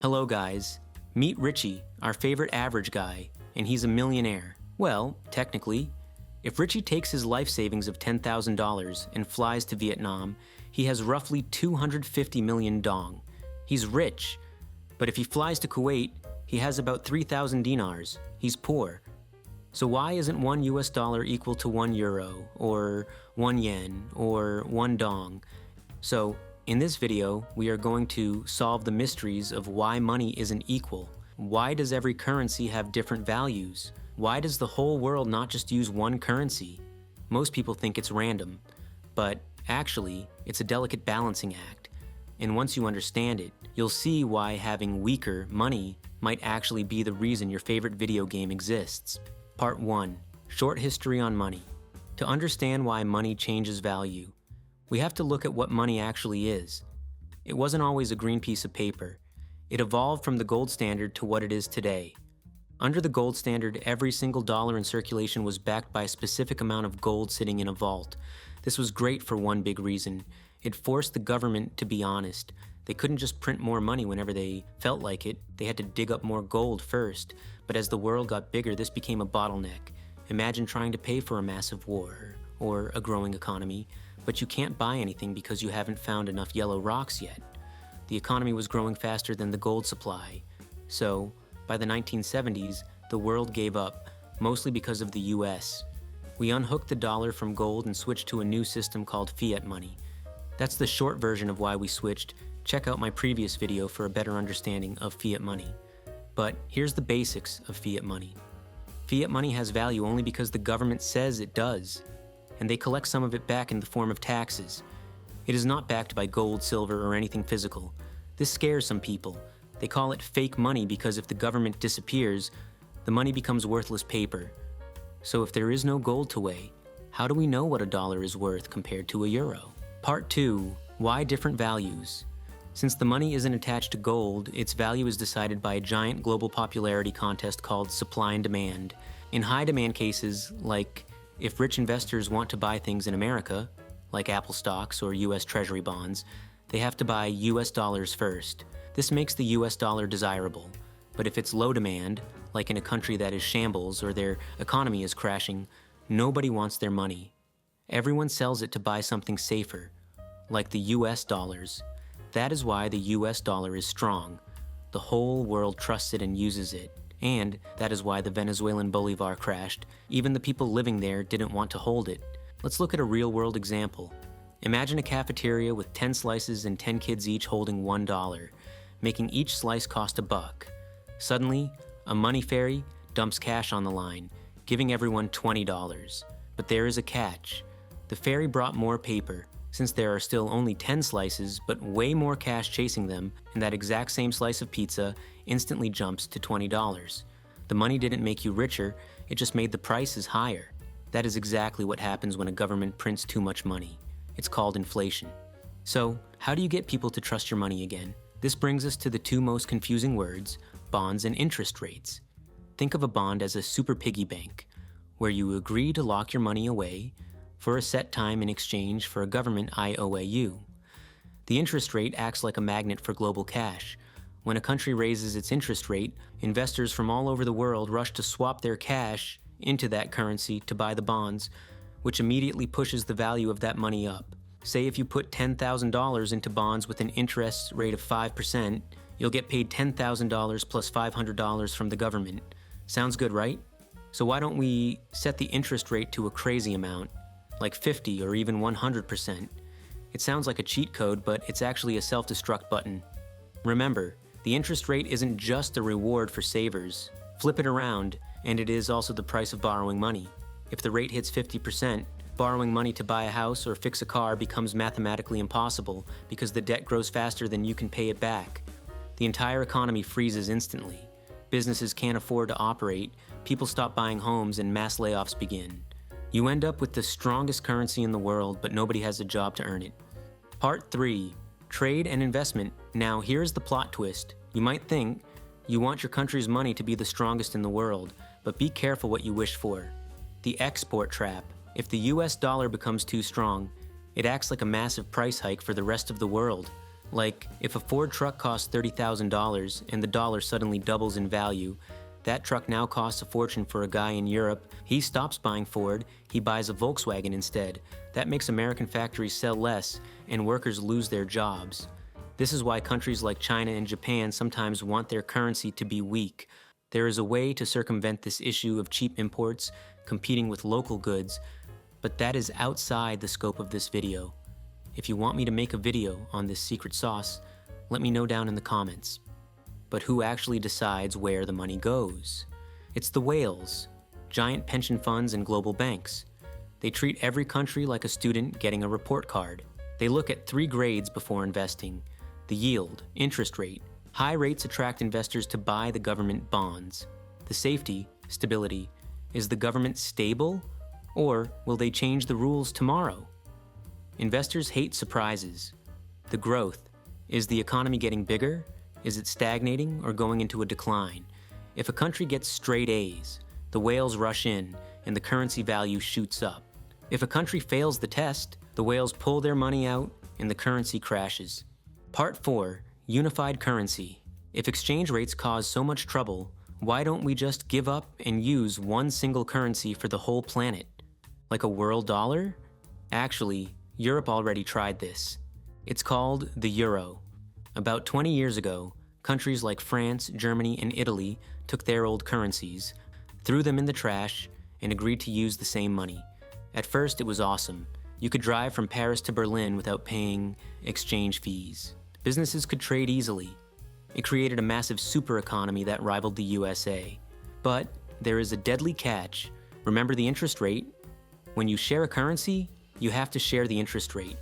Hello guys, meet Richie, our favorite average guy, and he's a millionaire. Well, technically, if Richie takes his life savings of $10,000 and flies to Vietnam, he has roughly 250 million dong. He's rich, but if he flies to Kuwait, he has about 3,000 dinars. He's poor. So why isn't $1 equal to €1, or 1 yen, or 1 dong? So, in this video, we are going to solve the mysteries of why money isn't equal. Why does every currency have different values? Why does the whole world not just use one currency? Most people think it's random, but actually, it's a delicate balancing act. And once you understand it, you'll see why having weaker money might actually be the reason your favorite video game exists. Part 1. Short history on money. To understand why money changes value, we have to look at what money actually is. It wasn't always a green piece of paper. It evolved from the gold standard to what it is today. Under the gold standard, every single dollar in circulation was backed by a specific amount of gold sitting in a vault. This was great for one big reason. It forced the government to be honest. They couldn't just print more money whenever they felt like it. They had to dig up more gold first. But as the world got bigger, this became a bottleneck. Imagine trying to pay for a massive war or a growing economy, but you can't buy anything because you haven't found enough yellow rocks yet. The economy was growing faster than the gold supply. So, by the 1970s, the world gave up, mostly because of the US. We unhooked the dollar from gold and switched to a new system called fiat money. That's the short version of why we switched. Check out my previous video for a better understanding of fiat money. But here's the basics of fiat money. Fiat money has value only because the government says it does, and they collect some of it back in the form of taxes. It is not backed by gold, silver, or anything physical. This scares some people. They call it fake money because if the government disappears, the money becomes worthless paper. So if there is no gold to weigh, how do we know what a dollar is worth compared to a euro? Part 2. Why different values? Since the money isn't attached to gold, its value is decided by a giant global popularity contest called supply and demand. In high demand cases, like if rich investors want to buy things in America, like Apple stocks or US Treasury bonds, they have to buy US dollars first. This makes the US dollar desirable. But if it's low demand, like in a country that is shambles or their economy is crashing, nobody wants their money. Everyone sells it to buy something safer, like the US dollars. That is why the US dollar is strong. The whole world trusts it and uses it. And that is why the Venezuelan bolivar crashed. Even the people living there didn't want to hold it. Let's look at a real-world example. Imagine a cafeteria with 10 slices and 10 kids each holding $1, making each slice cost $1. Suddenly, a money fairy dumps cash on the line, giving everyone $20. But there is a catch. The fairy brought more paper. Since there are still only 10 slices, but way more cash chasing them, and that exact same slice of pizza instantly jumps to $20. The money didn't make you richer, it just made the prices higher. That is exactly what happens when a government prints too much money. It's called inflation. So, how do you get people to trust your money again? This brings us to the two most confusing words, bonds and interest rates. Think of a bond as a super piggy bank, where you agree to lock your money away for a set time in exchange for a government IOAU. The interest rate acts like a magnet for global cash. When a country raises its interest rate, investors from all over the world rush to swap their cash into that currency to buy the bonds, which immediately pushes the value of that money up. Say if you put $10,000 into bonds with an interest rate of 5%, you'll get paid $10,000 plus $500 from the government. Sounds good, right? So why don't we set the interest rate to a crazy amount, like 50 or even 100%. It sounds like a cheat code, but it's actually a self-destruct button. Remember, the interest rate isn't just a reward for savers. Flip it around, and it is also the price of borrowing money. If the rate hits 50%, borrowing money to buy a house or fix a car becomes mathematically impossible because the debt grows faster than you can pay it back. The entire economy freezes instantly. Businesses can't afford to operate, people stop buying homes, and mass layoffs begin. You end up with the strongest currency in the world, but nobody has a job to earn it. Part 3. Trade and investment. Now here's the plot twist. You might think you want your country's money to be the strongest in the world, but be careful what you wish for. The export trap. If the US dollar becomes too strong, it acts like a massive price hike for the rest of the world. Like, if a Ford truck costs $30,000 and the dollar suddenly doubles in value, that truck now costs a fortune for a guy in Europe. He stops buying Ford, he buys a Volkswagen instead. That makes American factories sell less and workers lose their jobs. This is why countries like China and Japan sometimes want their currency to be weak. There is a way to circumvent this issue of cheap imports competing with local goods, but that is outside the scope of this video. If you want me to make a video on this secret sauce, let me know down in the comments. But who actually decides where the money goes? It's the whales, giant pension funds and global banks. They treat every country like a student getting a report card. They look at 3 grades before investing: the yield, interest rate. High rates attract investors to buy the government bonds. The safety, stability. Is the government stable, or will they change the rules tomorrow? Investors hate surprises. The growth. Is the economy getting bigger? Is it stagnating or going into a decline? If a country gets straight A's, the whales rush in and the currency value shoots up. If a country fails the test, the whales pull their money out and the currency crashes. Part 4. Unified currency. If exchange rates cause so much trouble, why don't we just give up and use one single currency for the whole planet? Like a world dollar? Actually, Europe already tried this. It's called the euro. About 20 years ago, countries like France, Germany, and Italy took their old currencies, threw them in the trash, and agreed to use the same money. At first, it was awesome. You could drive from Paris to Berlin without paying exchange fees. Businesses could trade easily. It created a massive super economy that rivaled the USA. But there is a deadly catch. Remember the interest rate? When you share a currency, you have to share the interest rate.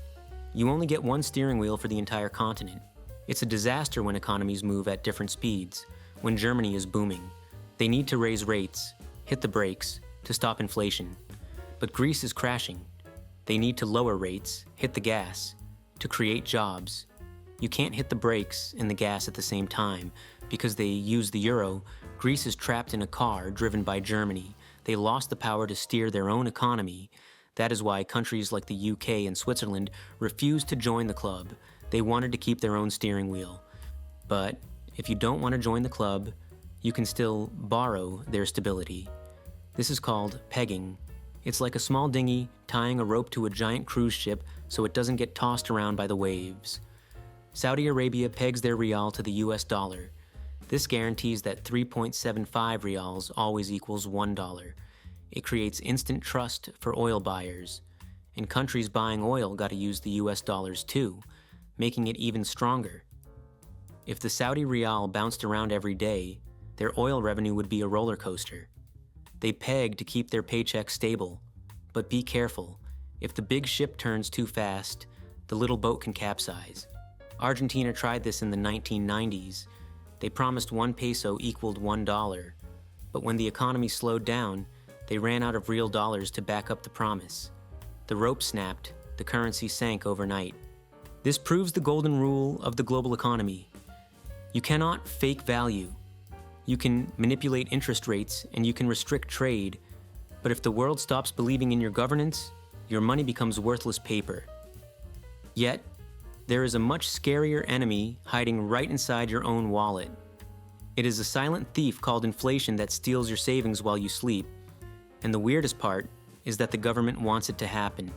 You only get one steering wheel for the entire continent. It's a disaster when economies move at different speeds. When Germany is booming, they need to raise rates, hit the brakes, to stop inflation. But Greece is crashing. They need to lower rates, hit the gas, to create jobs. You can't hit the brakes and the gas at the same time. Because they use the euro, Greece is trapped in a car driven by Germany. They lost the power to steer their own economy. That is why countries like the UK and Switzerland refused to join the club. They wanted to keep their own steering wheel. But if you don't want to join the club, you can still borrow their stability. This is called pegging. It's like a small dinghy tying a rope to a giant cruise ship so it doesn't get tossed around by the waves. Saudi Arabia pegs their rial to the US dollar. This guarantees that 3.75 rials always equals $1. It creates instant trust for oil buyers. And countries buying oil gotta use the US dollars too, making it even stronger. If the Saudi rial bounced around every day, their oil revenue would be a roller coaster. They peg to keep their paycheck stable. But be careful. If the big ship turns too fast, the little boat can capsize. Argentina tried this in the 1990s. They promised 1 peso equaled $1. But when the economy slowed down, they ran out of real dollars to back up the promise. The rope snapped, the currency sank overnight. This proves the golden rule of the global economy. You cannot fake value. You can manipulate interest rates and you can restrict trade, but if the world stops believing in your governance, your money becomes worthless paper. Yet, there is a much scarier enemy hiding right inside your own wallet. It is a silent thief called inflation that steals your savings while you sleep. And the weirdest part is that the government wants it to happen.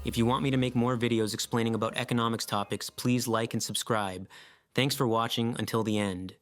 If you want me to make more videos explaining about economics topics, please like and subscribe. Thanks for watching until the end.